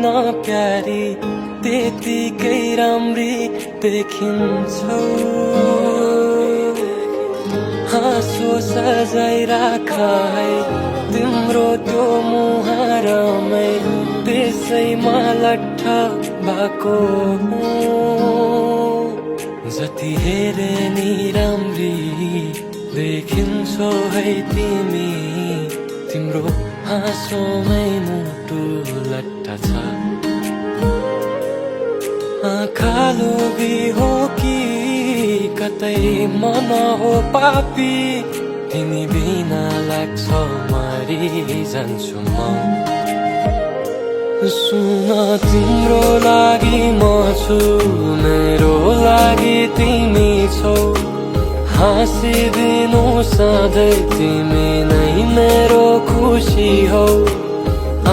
प्यारी त्यतिकै राम्री देखिन्छौ। हाँसो सजाइराख है तिम्रो त्यो मुहारमै, त्यसैमा लट्ठ भएको जति हेरे नि राम्री देखिन्छौ है तिमी, तिम्रो हाँसोमै मुटु लट्ठ छ। आँखा लोभी हो कि कतै मन हो पापी, तिमी बिना लाग्छ मरि जान्छु म। सुन तिम्रो लागि म छु, मेरो लागि तिमी छौ। हाँसिदिनु सधैँ तिमी नै मेरो खुसी हौ।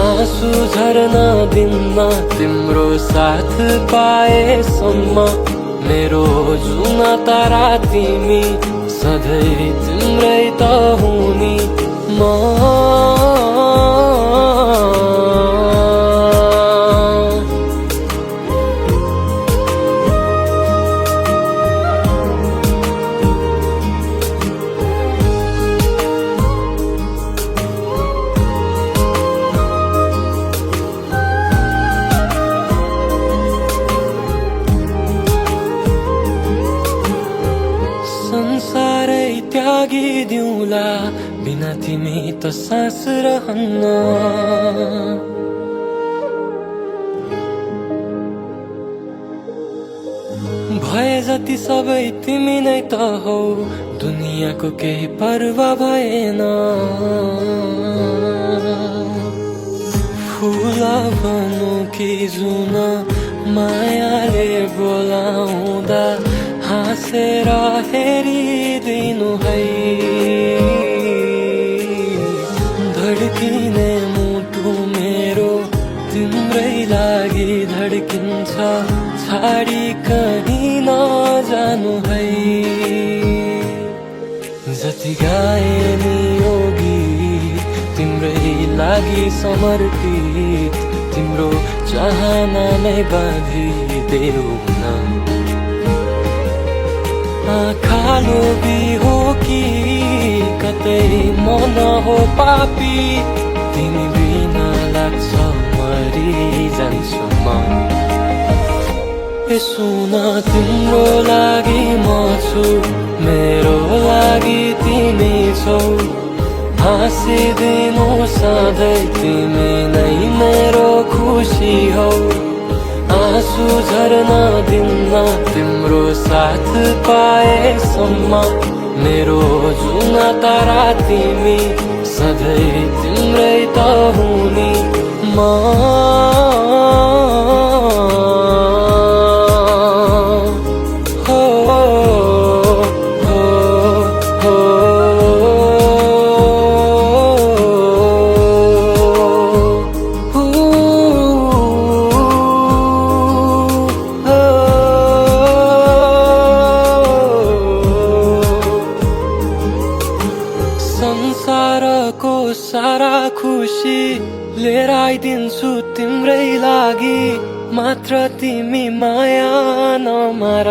आँसु झर्न दिन्न तिम्रो साथ पाएसम्म, मेरो जुन तारा तिमी सधैँ तिम्रै त हुनी म। संसारै त्यागिदिउँला बिना तिमी त सास रहन्न। भए जति सबै तिमी नै त हौ, दुनियाँको केही परवाह भएन। फुल भनौँ कि जुन मायाले बोलाउँदा हाँसेर हेरिदिनु है। धड्किने मुटु मेरो तिम्रै लागि धड्किन्छ, छाडी कहीँ नजानु है। जति गाए नि यो गीत तिम्रै लागि समर्पित, तिम्रो चाहनामै बाँधिदेऊ न। आँखा लोभी हो कि कतै मन हो पापी, तिमी बिना लाग्छ मरि जान्छु म। सुन तिम्रो लागि म छु, मेरो लागि तिमी छौ। हाँसिदिनु सधैँ तिमी नै मेरो खुसी हौ। आँसु झर्न दिन्न तिम्रो साथ पाएसम्म, मेरो जुन तारा तिमी सधैँ तिम्रै त हुनी म। संसारको सारा खुसी लिएर आइदिन्छु तिम्रै लागि, मात्र तिमी माया नमार।